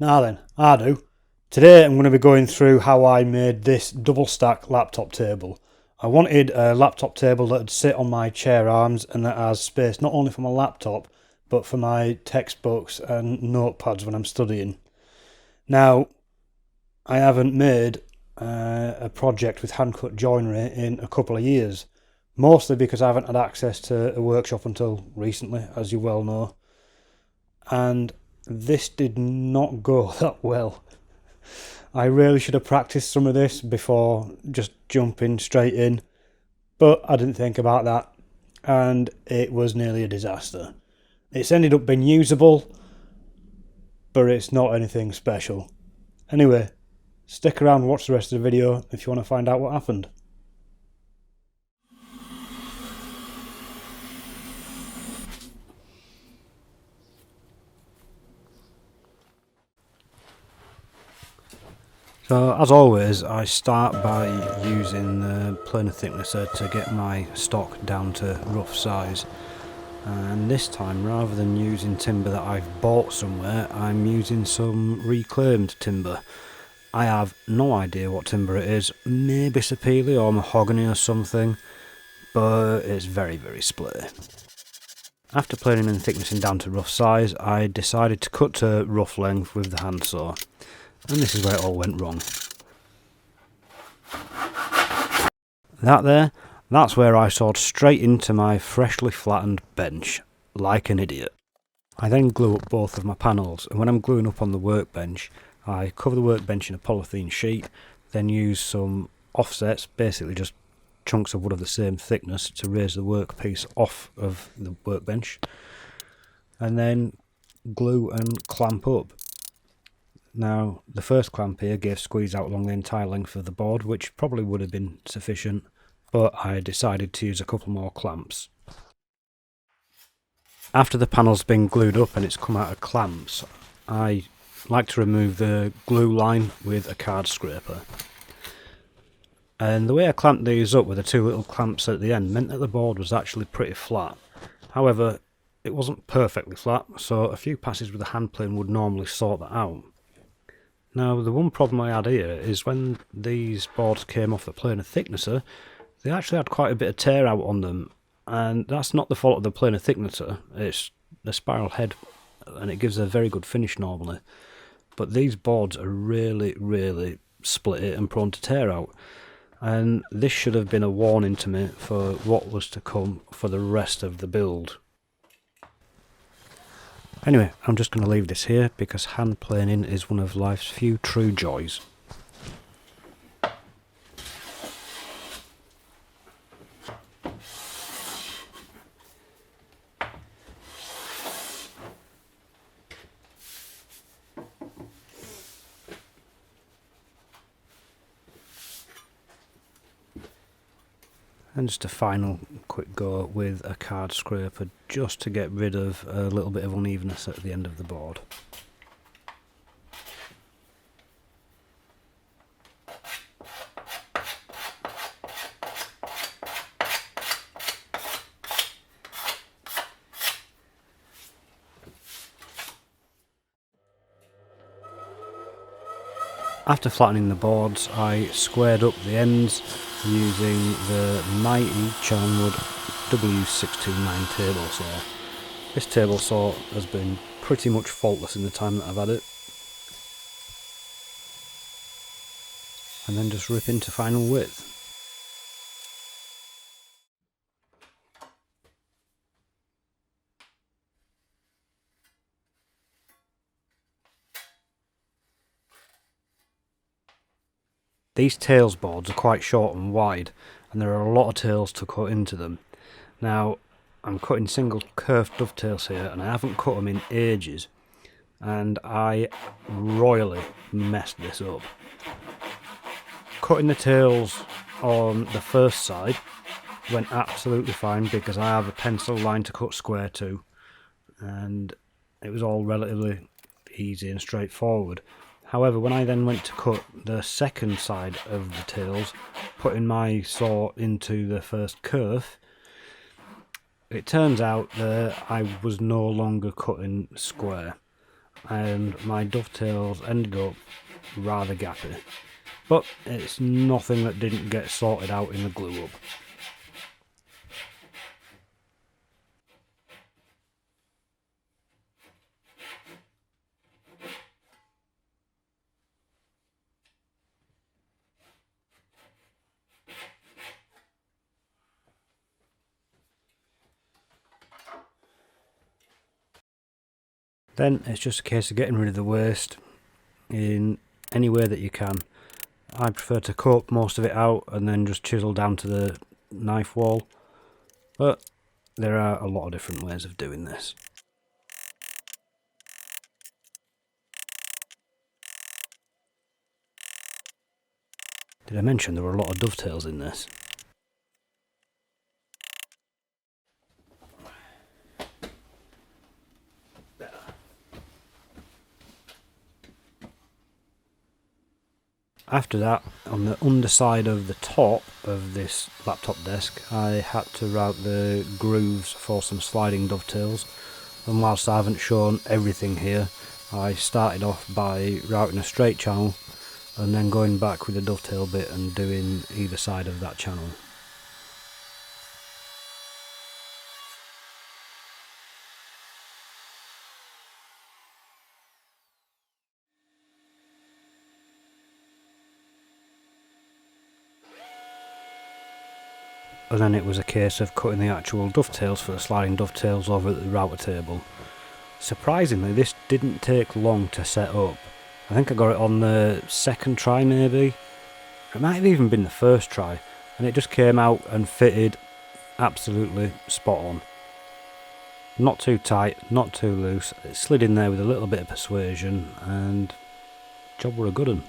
Now then, I do. Today I'm going to be going through how I made this double stack laptop table. I wanted a laptop table that would sit on my chair arms and that has space not only for my laptop but for my textbooks and notepads when I'm studying. Now, I haven't made a project with hand-cut joinery in a couple of years, mostly because I haven't had access to a workshop until recently, as you well know. And this did not go that well. I really should have practiced some of this before just jumping straight in, but I didn't think about that, and it was nearly a disaster. It's ended up being usable, but it's not anything special. Anyway, stick around and watch the rest of the video if you want to find out what happened. So as always, I start by using the planer thicknesser to get my stock down to rough size. And this time, rather than using timber that I've bought somewhere, I'm using some reclaimed timber. I have no idea what timber it is, maybe sapele or mahogany or something, but it's very, very splitty. After planing and thicknessing down to rough size, I decided to cut to rough length with the handsaw. And this is where it all went wrong. That's where I sawed straight into my freshly flattened bench, like an idiot. I then glue up both of my panels, and when I'm gluing up on the workbench, I cover the workbench in a polythene sheet, then use some offsets, basically just chunks of wood of the same thickness, to raise the workpiece off of the workbench, and then glue and clamp up. Now, the first clamp here gave squeeze out along the entire length of the board, which probably would have been sufficient, but I decided to use a couple more clamps. After the panel's been glued up and it's come out of clamps, I like to remove the glue line with a card scraper. And the way I clamped these up with the two little clamps at the end meant that the board was actually pretty flat. However, it wasn't perfectly flat, so a few passes with a hand plane would normally sort that out. Now, the one problem I had here is when these boards came off the planer thicknesser, they actually had quite a bit of tear out on them, and that's not the fault of the planer thicknesser, it's the spiral head, and it gives a very good finish normally. But these boards are really, really splitty and prone to tear out, and this should have been a warning to me for what was to come for the rest of the build. Anyway, I'm just going to leave this here because hand planing is one of life's few true joys. And just a final quick go with a card scraper just to get rid of a little bit of unevenness at the end of the board. After flattening the boards, I squared up the ends using the mighty Charnwood W629 table saw. This table saw has been pretty much faultless in the time that I've had it. And then just rip into final width. These tails boards are quite short and wide, and there are a lot of tails to cut into them. Now, I'm cutting single curved dovetails here, and I haven't cut them in ages, and I royally messed this up. Cutting the tails on the first side went absolutely fine because I have a pencil line to cut square to, and it was all relatively easy and straightforward. However, when I then went to cut the second side of the tails, putting my saw into the first curve, it turns out that I was no longer cutting square. and my dovetails ended up rather gappy. But it's nothing that didn't get sorted out in the glue up. Then it's just a case of getting rid of the waste in any way that you can. I prefer to cut most of it out and then just chisel down to the knife wall, but there are a lot of different ways of doing this. Did I mention there were a lot of dovetails in this? After that, on the underside of the top of this laptop desk, I had to route the grooves for some sliding dovetails. And whilst I haven't shown everything here, I started off by routing a straight channel and then going back with a dovetail bit and doing either side of that channel. And then it was a case of cutting the actual dovetails for the sliding dovetails over at the router table. Surprisingly, this didn't take long to set up. I think I got it on the second try maybe. It might have even been the first try, and it just came out and fitted absolutely spot on. Not too tight, not too loose. It slid in there with a little bit of persuasion, and job were a good un.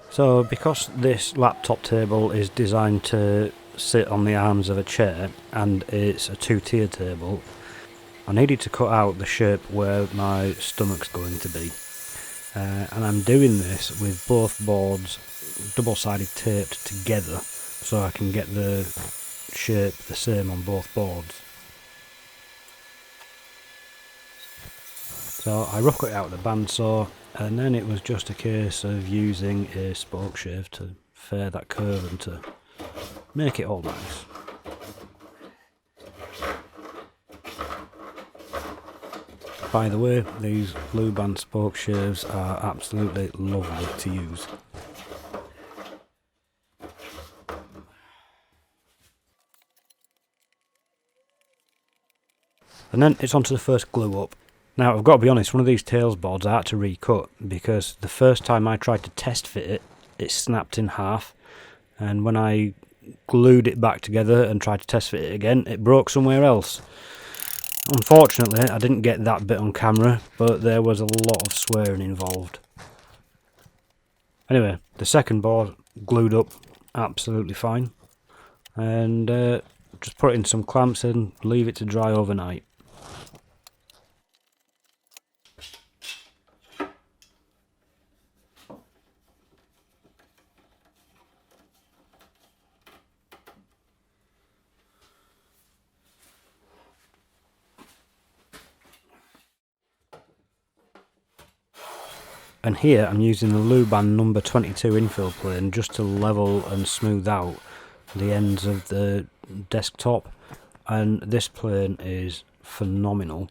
So because this laptop table is designed to sit on the arms of a chair and it's a two-tier table, I needed to cut out the shape where my stomach's going to be. And I'm doing this with both boards double-sided taped together so I can get the shape the same on both boards. So I rough cut it out with a bandsaw, and then it was just a case of using a spoke shave to fair that curve and to make it all nice. By the way, these blue band spoke shaves are absolutely lovely to use. And then it's on to the first glue up. Now I've got to be honest, one of these tails boards I had to recut because the first time I tried to test fit it, it snapped in half, and when I glued it back together and tried to test fit it again, it broke somewhere else. Unfortunately, I didn't get that bit on camera, but there was a lot of swearing involved. Anyway, the second board glued up absolutely fine, and just put it in some clamps and leave it to dry overnight. And here I'm using the Luban number 22 infill plane just to level and smooth out the ends of the desktop, and this plane is phenomenal.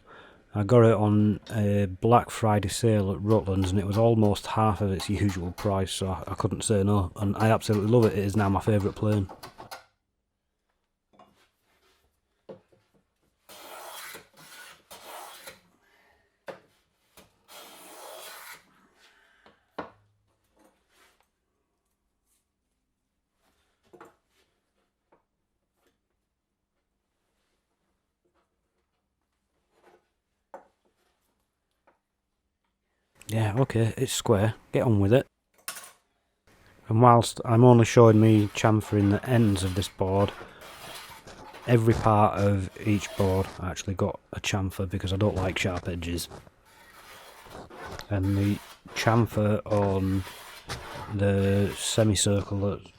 I got it on a Black Friday sale at Rutland's and it was almost half of its usual price, so I couldn't say no, and I absolutely love it. It is now my favourite plane. Yeah, okay, it's square. Get on with it. And whilst I'm only showing me chamfering the ends of this board, every part of each board I actually got a chamfer because I don't like sharp edges. And the chamfer on the semicircle that's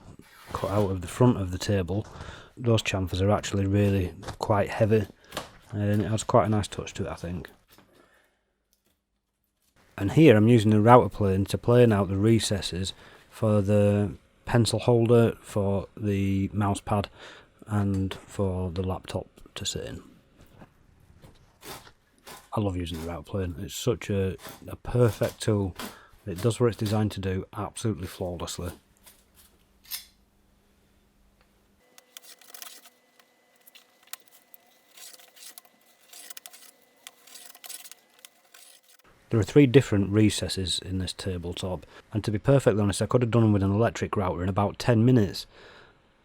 cut out of the front of the table, those chamfers are actually really quite heavy, and it has quite a nice touch to it, I think. And here I'm using the router plane to plane out the recesses for the pencil holder, for the mouse pad, and for the laptop to sit in. I love using the router plane. It's such a perfect tool. It does what it's designed to do absolutely flawlessly. There are 3 different recesses in this tabletop, and to be perfectly honest, I could have done them with an electric router in about 10 minutes.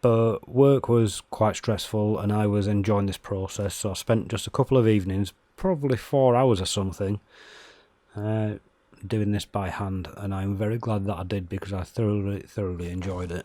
But work was quite stressful and I was enjoying this process, so I spent just a couple of evenings, probably 4 hours or something, doing this by hand, and I'm very glad that I did because I thoroughly enjoyed it.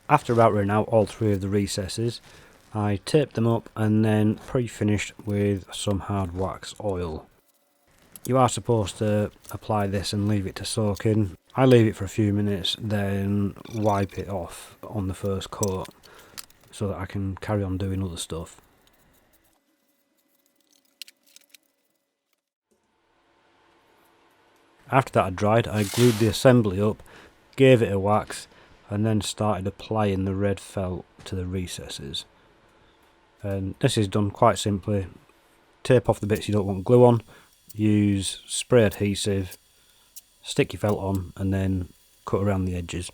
After routering out all 3 of the recesses, I taped them up and then pre-finished with some hard wax oil. You are supposed to apply this and leave it to soak in. I leave it for a few minutes, then wipe it off on the first coat so that I can carry on doing other stuff. After that had dried, I glued the assembly up, gave it a wax, and then started applying the red felt to the recesses. And this is done quite simply. Tape off the bits you don't want glue on, use spray adhesive, stick your felt on, and then cut around the edges.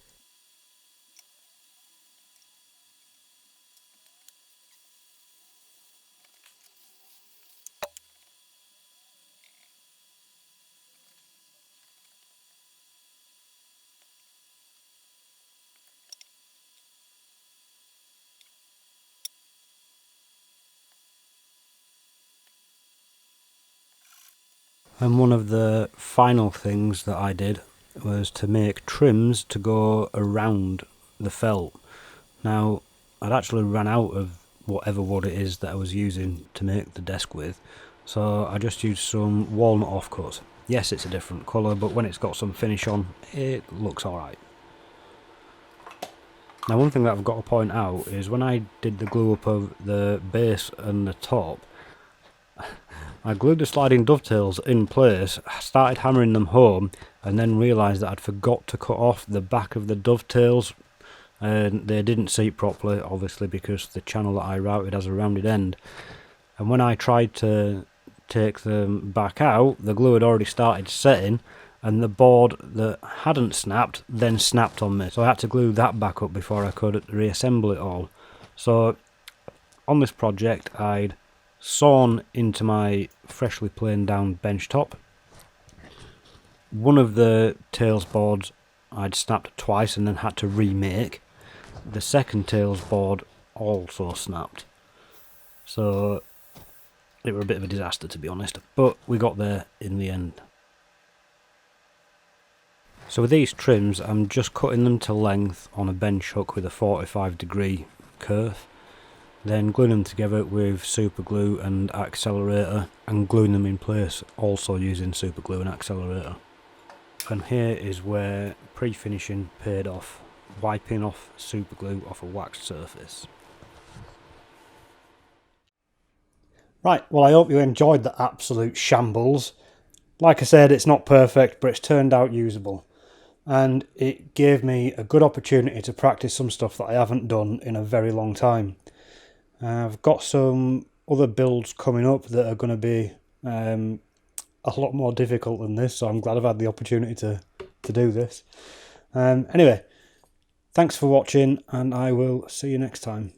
And one of the final things that I did was to make trims to go around the felt. Now, I'd actually ran out of whatever wood it is that I was using to make the desk with, so I just used some walnut offcut. Yes, it's a different colour, but when it's got some finish on, it looks alright. Now, one thing that I've got to point out is when I did the glue up of the base and the top, I glued the sliding dovetails in place, started hammering them home, and then realised that I'd forgot to cut off the back of the dovetails, and they didn't seat properly, obviously because the channel that I routed has a rounded end. And when I tried to take them back out, the glue had already started setting, and the board that hadn't snapped then snapped on me, so I had to glue that back up before I could reassemble it all. So on this project I'd sawn into my freshly planed down bench top. One of the tails boards I'd snapped twice and then had to remake. The second tails board also snapped, so it was a bit of a disaster, to be honest, but we got there in the end. So with these trims, I'm just cutting them to length on a bench hook with a 45-degree kerf, then gluing them together with super glue and accelerator, and gluing them in place also using super glue and accelerator. And here is where pre-finishing paid off, wiping off super glue off a waxed surface. Right, well I hope you enjoyed the absolute shambles. Like I said, it's not perfect, but it's turned out usable. And it gave me a good opportunity to practice some stuff that I haven't done in a very long time. I've got some other builds coming up that are going to be a lot more difficult than this, so I'm glad I've had the opportunity to do this. Anyway, thanks for watching, and I will see you next time.